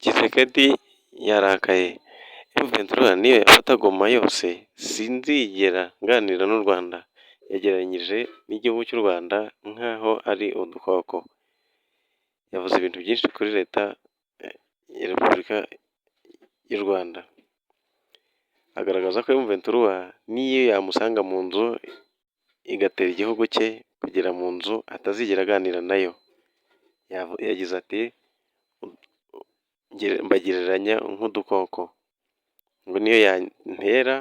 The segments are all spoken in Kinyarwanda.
Tshisekedi yarakaye. M23 niyo yafata Goma yose sinzigera nganira n'u Rwanda. Yagereranyije n'igihugu cy'u Rwanda nk'aho ari udukoko. Yavuze ibintu byinshi kuri leta ya Repubulika y'u Rwanda. Agaragaza ko M23 niyo yamusanga mu nzu igatera igihugu cye kugera mu nzu atazigera aganira nayo. Yagize ati mbagereranya nk'udukoko, ngo niyo yantera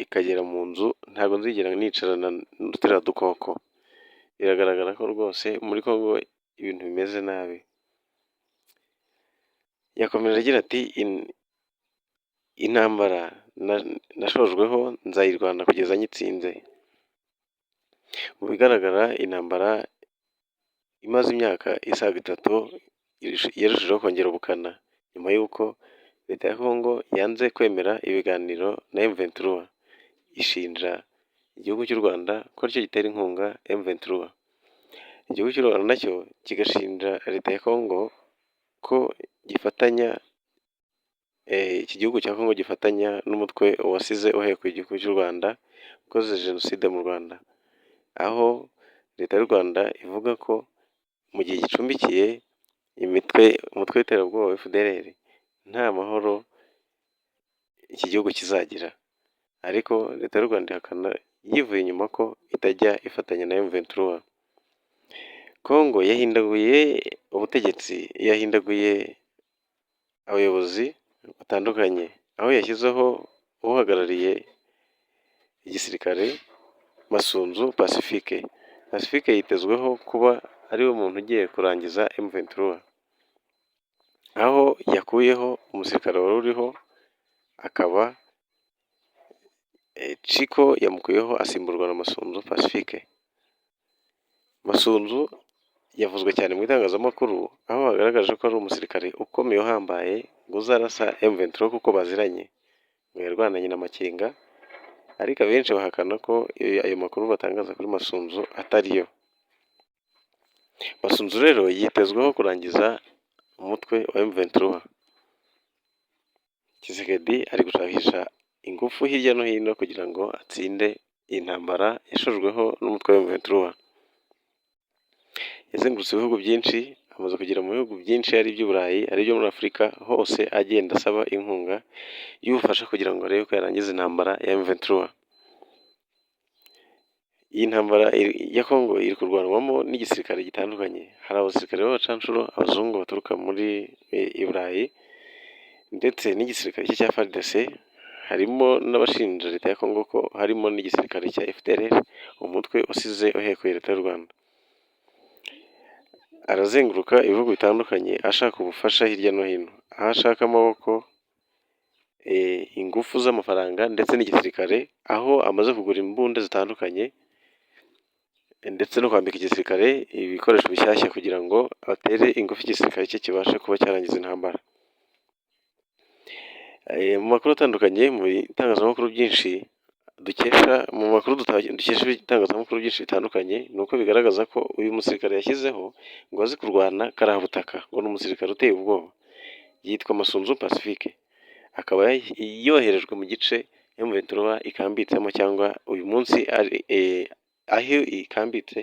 ikagera mu nzu ntabwo nzigera nicarana n'uturiya dukoko. Biragaragara ko rwose muri Congo ibintu bimeze nabi. Yakomeje agira ati intambara nashojweho nzayirwana kugeza nyitsinze. Mu bigaragara intambara imaze imyaka isaga 3 yarushijeho kongera ubukana nyuma y'uko leta ya Congo yanze kwemera ibiganiro na M23. Ishinja igihugu cy'u Rwanda ko aricyo gitera inkunga M23. Igihugu cy'u Rwanda nacyo kigashinja leta ya Congo ko gifatanya iki gihugu cya Congo gifatanya n'umutwe wasize uhekuye igihugu cy'u Rwanda ukoze jenoside mu Rwanda. Aho leta y'u Rwanda ivuga ko mu gihe gicumbikiye umutwe w'iterabwoba FDLR nta mahoro iki gihugu kizagira. Ariko leta y'u Rwanda ihakana yivuye inyuma ko itajya ifatanya na M23. Congo yahindaguye ubutegetsi, yahindaguye abayobozi batandukanye, aho yashyizeho uhagarariye igisirikare Masunzu Pacifique. Pacifique yitezweho kuba ari we muntu ugiye kurangiza M23, aho yakuyeho umusirikare wari uriho akaba Chiko yamukuyeho asimburwa na Masunzu Pacifique. Masunzu yavuzwe cyane mu itangazamakuru aho hagaragaje ko ari umusirikare ukomeye uhambaye ngo uzarasa M23 kuko baziranye, ngo yarwananye na Makenga, ariko abenshi bahakana ko ayo makuru batangaza kuri Masunzu atariyo. Masunzu rero yitezweho kurangiza umutwe wa M23. Tshisekedi ari gushakisha ingufu hirya no hino kugira ngo atsinde intambara yashojweho n'umutwe wa M23. Yazengurutse ibihugu byinshi, amaze kugera mu bihugu byinshi ari iby'Uburayi, ari ibyo muri Afurika, hose agenda asaba inkunga y'ubufasha kugira ngo arebe ko yarangiza intambara ya M23. Iyi ntambara ya Congo iri kurwanwamo n'igisirikare gitandukanye. Hari abasirikare b'abacanshuro, abazungu baturuka muri Burayi, ndetse n'igisirikare cya FARDC. Harimo n'abashinja leta ya Congo ko harimo n'igisirikare cya FDLR, umutwe usize uhekuye leta y'u Rwanda. Arazenguruka ibihugu bitandukanye ashaka ubufasha hirya no hino, aho ashaka amaboko, ingufu z'amafaranga ndetse n'igisirikare, aho amaze kugura imbunda zitandukanye ndetse no kwambika igisirikare ibikoresho bishyashya kugira ngo atere ingufu igisirikare cye kibashe kuba cyarangiza intambara. Mu makuru atandukanye mu bitangazamakuru byinshi dukesha ibitangazamakuru byinshi bitandukanye, ni uko bigaragaza ko uyu musirikare yashyizeho ngo azi kurwana karabutaka, ngo ni umusirikare uteye ubwoba, yitwa Masunzu Pacifique. Akaba yoherejwe mu gice M23 ikambitsemo, cyangwa uyu munsi aho ikambitse,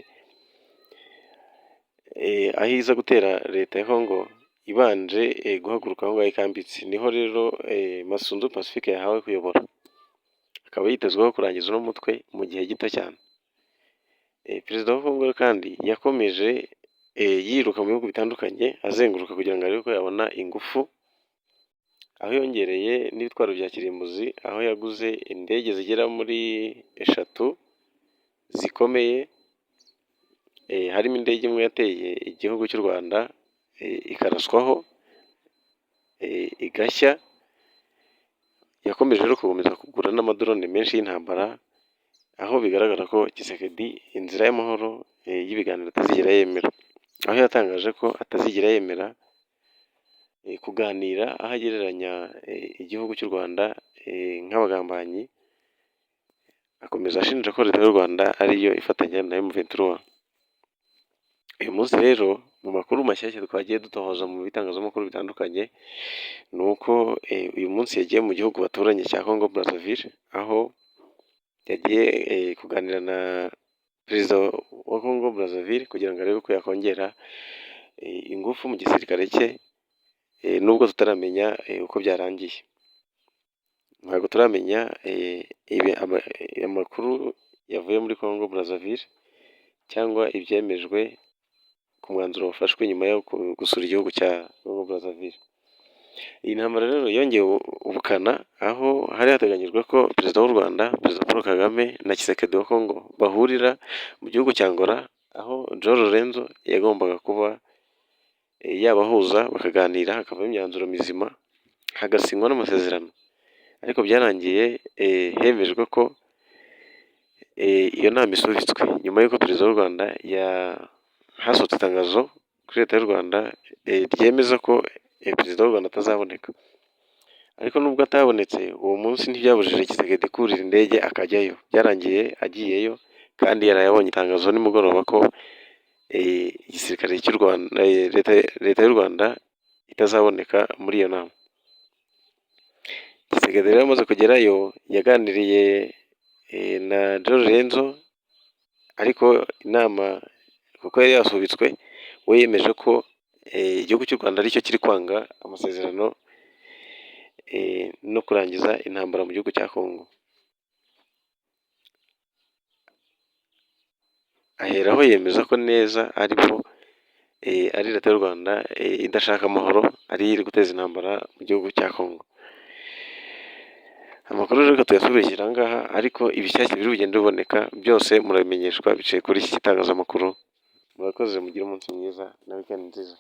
aho iza gutera leta ya Congo ibanje guhaguruka aho ngaho ikambitse. Niho rero Masunzu Pacifique yahawe kuyobora. Akaba yitezweho kurangiza uno mutwe mu gihe gito cyane. Perezida wa Congo kandi yakomeje yiruka mu bihugu bitandukanye azenguruka kugira ngo arebe ko yabona ingufu, aho yongereye n'ibitwaro bya kirimbuzi, aho yaguze indege zigera muri 3 zikomeye. Harimo indege imwe yateye igihugu cy'u Rwanda ikaraswaho igashya. Yakomeje rero gukomeza kugura n'amadrone menshi y'intambara, aho bigaragara ko Tshisekedi inzira y'amahoro y'ibiganiro atazigera yemera, aho yatangaje ko atazigera yemera kuganira, aho agereranya igihugu cy'u Rwanda nk'abagambanyi. Akomeza ashinja ko leta y'u Rwanda ariyo ifatanya na M23. Uyu munsi rero mu makuru mashyashya twagiye dutohoza mu bitangazamakuru bitandukanye, ni uko uyu munsi yagiye mu gihugu baturanye cya Congo Brazzaville, aho yagiye kuganira na perezida wa Congo Brazzaville kugira ngo arebe ko yakongera ingufu mu gisirikare cye, nubwo tutaramenya uko byarangiye. Ntabwo turamenya amakuru yavuye muri Congo Brazzaville cyangwa ibyemejwe ku mwanzuro wafashwe nyuma yo gusura igihugu cya Congo Brazzaville. Iyi ntambara rero yongeye ubukana, aho hari hateganyijwe ko perezida w'u Rwanda, perezida Paul Kagame na Tshisekedi wa Congo bahurira mu gihugu cya Angola, aho João Lourenço yagombaga kuba yabahuza bakaganira, hakavamo imyanzuro mizima, hagasinywa n'amasezerano. Ariko byarangiye hemejwe ko iyo nama isubitswe nyuma y'uko perezida w'u Rwanda hasohotse itangazo kuri leta y'u Rwanda ryemeza ko perezida w'u Rwanda atazaboneka. Ariko nubwo atabonetse, uwo munsi ntibyabujije Tshisekedi kurira indege akajyayo. Byarangiye agiyeyo kandi yarayabonye itangazo nimugoroba ko igisirikare cy'u Rwanda, leta y'u Rwanda itazaboneka muri iyo nama. Tshisekedi rero amaze kugerayo yaganiriye na João Lourenço, ariko inama kuko yari yasubitswe, we yemeje ko igihugu cy'u Rwanda aricyo kiri kwanga amasezerano no kurangiza intambara mu gihugu cya Congo. Aheraho yemeza ko neza ari leta y'u Rwanda idashaka amahoro, ari iri guteza intambara mu gihugu cya Congo. Amakuru rero tuyasubikira aha ngaha, ariko ibishyashya biri bugende biboneka byose murabimenyeshwa biciye kuri iki gitangazamakuru. Murakoze, mugire umunsi mwiza na weekend nziza.